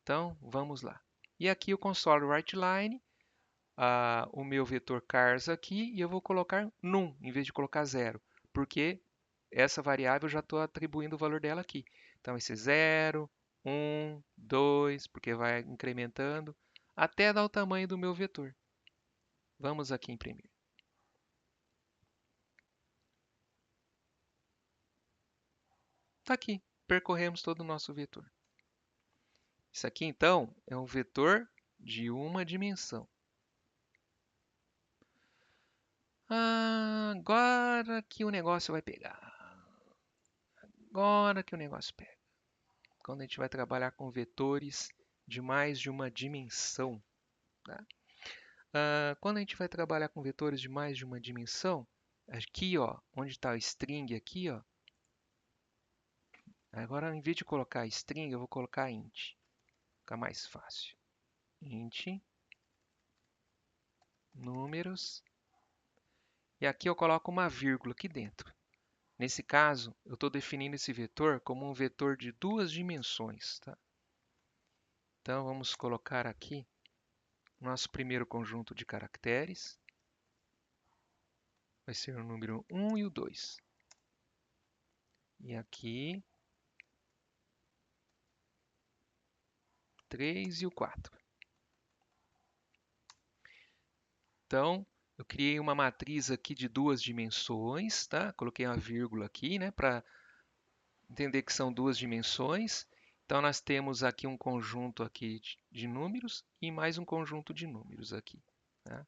A: Então, vamos lá. E aqui eu consolo WriteLine, o meu vetor cars aqui, e eu vou colocar num, em vez de colocar 0, porque essa variável eu já estou atribuindo o valor dela aqui. Então, esse 0, 1, 2, porque vai incrementando, até dar o tamanho do meu vetor. Vamos aqui imprimir. Está aqui, percorremos todo o nosso vetor. Isso aqui, então, é um vetor de uma dimensão. Agora que o negócio vai pegar. Agora que o negócio pega. Quando a gente vai trabalhar com vetores de mais de uma dimensão. Tá? Quando a gente vai trabalhar com vetores de mais de uma dimensão, aqui, ó, onde está o string aqui, ó, agora, em vez de colocar string, eu vou colocar int. Fica mais fácil. Int, números. E aqui eu coloco uma vírgula aqui dentro. Nesse caso, eu estou definindo esse vetor como um vetor de duas dimensões. Tá? Então, vamos colocar aqui nosso primeiro conjunto de caracteres. Vai ser o número 1 e o 2. E aqui, 3 e o 4. Então, eu criei uma matriz aqui de duas dimensões, tá? Coloquei uma vírgula aqui, né, para entender que são duas dimensões. Então, nós temos aqui um conjunto aqui de números e mais um conjunto de números aqui. Tá?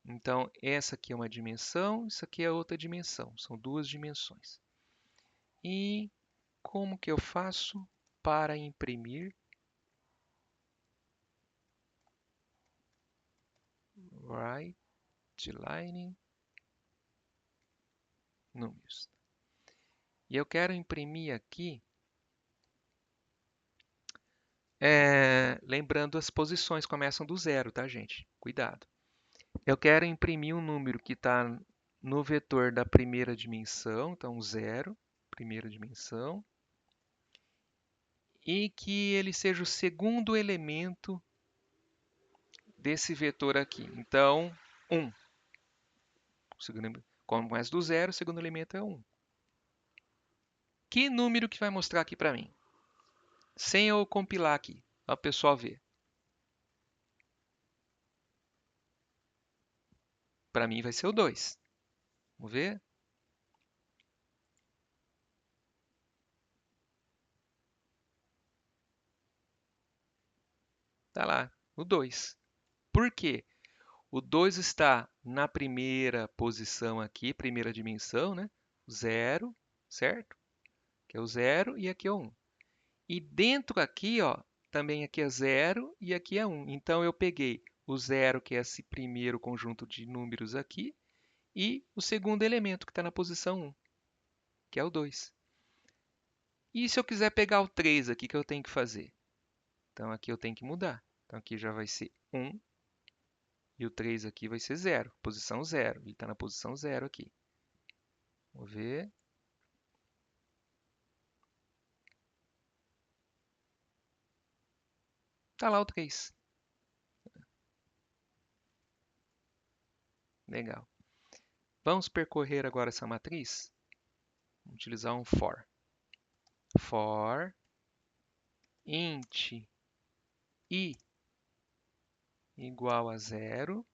A: Então, essa aqui é uma dimensão, isso aqui é outra dimensão. São duas dimensões. E como que eu faço para imprimir WriteLine números? E eu quero imprimir aqui, lembrando as posições começam do zero, tá, gente? Cuidado. Eu quero imprimir um número que está no vetor da primeira dimensão, então 0, primeira dimensão, e que ele seja o segundo elemento desse vetor aqui. Então, 1. Como começa do zero, o segundo elemento é 1. Que número que vai mostrar aqui para mim? Sem eu compilar aqui, para o pessoal ver. Para mim vai ser o 2. Vamos ver? Está lá, o 2. Por quê? O 2 está na primeira posição aqui, primeira dimensão, né? 0, certo? Que é o 0 e aqui é o 1. E dentro aqui, ó, também aqui é 0 e aqui é 1. Então, eu peguei o 0, que é esse primeiro conjunto de números aqui, e o segundo elemento, que está na posição 1, que é o 2. E se eu quiser pegar o 3 aqui, o que eu tenho que fazer? Então, aqui eu tenho que mudar. Então, aqui já vai ser 1 e o 3 aqui vai ser 0, posição 0. Ele está na posição 0 aqui. Vamos ver. Está lá o 3. Legal. Vamos percorrer agora essa matriz? Vamos utilizar um for. For int i igual a 0,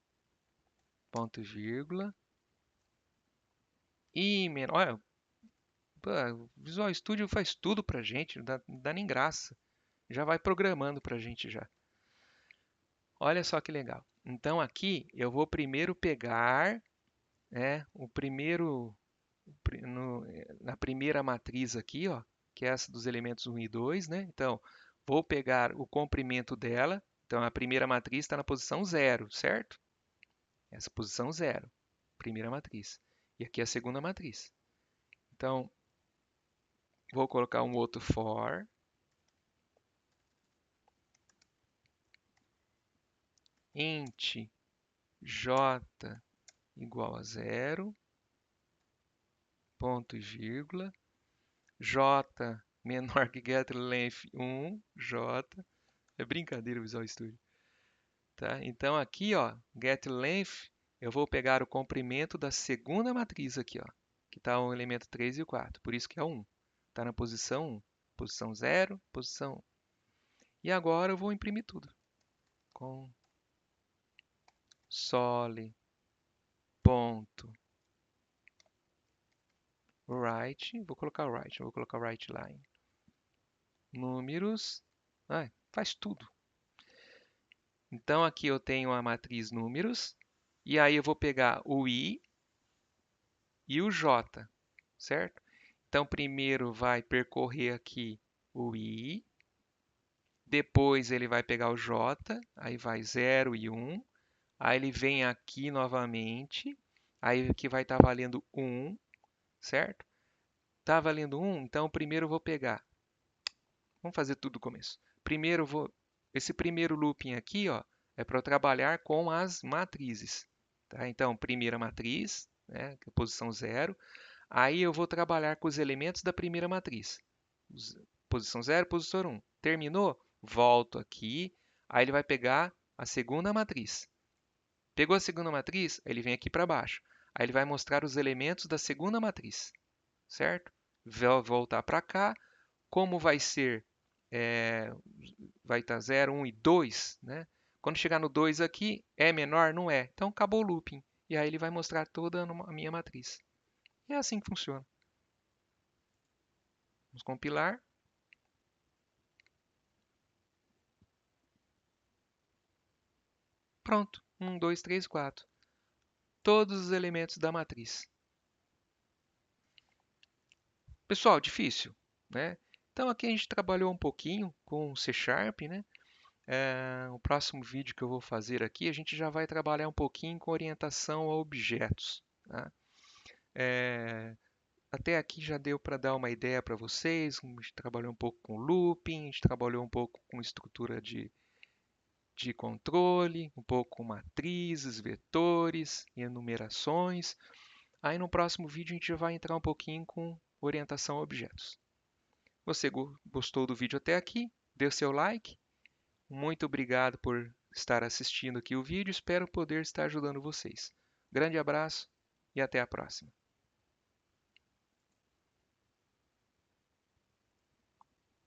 A: ponto e vírgula, e menor. Olha, o Visual Studio faz tudo para a gente, não dá nem graça. Já vai programando para a gente já. Olha só que legal. Então aqui eu vou primeiro pegar, né, na primeira matriz aqui, ó, que é essa dos elementos 1 e 2, né? Então, vou pegar o comprimento dela. Então, a primeira matriz está na posição 0, certo? Essa posição 0, primeira matriz. E aqui a segunda matriz. Então, vou colocar um outro for. Int j igual a 0, ponto e vírgula, j menor que getLength 1, j, é brincadeira o Visual Studio, tá? Então aqui, ó, getLength, eu vou pegar o comprimento da segunda matriz aqui, ó, que está o elemento 3 e o 4, por isso que é 1, está na posição 1, posição 0, posição 1. E agora eu vou imprimir tudo. Console ponto write, vou colocar write, vou colocar write line. Números, faz tudo. Então aqui eu tenho a matriz números, e aí eu vou pegar o i e o j, certo? Então primeiro vai percorrer aqui o i, depois ele vai pegar o j, aí vai 0 e 1, aí ele vem aqui novamente, aí aqui vai estar valendo 1, certo? Está valendo 1, então primeiro eu vou pegar. Vamos fazer tudo do começo. Primeiro eu vou. Esse primeiro looping aqui, ó, é para eu trabalhar com as matrizes. Tá? Então, primeira matriz, né, que é a posição 0. Aí eu vou trabalhar com os elementos da primeira matriz. Posição 0, posição 1. Terminou? Volto aqui. Aí ele vai pegar a segunda matriz. Pegou a segunda matriz? Ele vem aqui para baixo. Aí ele vai mostrar os elementos da segunda matriz, certo? Vai voltar para cá. Como vai ser, vai estar 0, 1 e 2, né? Quando chegar no 2 aqui, é menor? Não é. Então acabou o looping. E aí ele vai mostrar toda a minha matriz. E é assim que funciona. Vamos compilar. Pronto. 1, 2, 3, 4. Todos os elementos da matriz. Pessoal, difícil, né? Então aqui a gente trabalhou um pouquinho com C Sharp, né? O próximo vídeo que eu vou fazer aqui, a gente já vai trabalhar um pouquinho com orientação a objetos, tá? Até aqui já deu para dar uma ideia para vocês. A gente trabalhou um pouco com looping, a gente trabalhou um pouco com estrutura de controle, um pouco com matrizes, vetores e enumerações. Aí no próximo vídeo a gente vai entrar um pouquinho com orientação a objetos. Você gostou do vídeo até aqui? Dê o seu like. Muito obrigado por estar assistindo aqui o vídeo. Espero poder estar ajudando vocês. Grande abraço e até a próxima.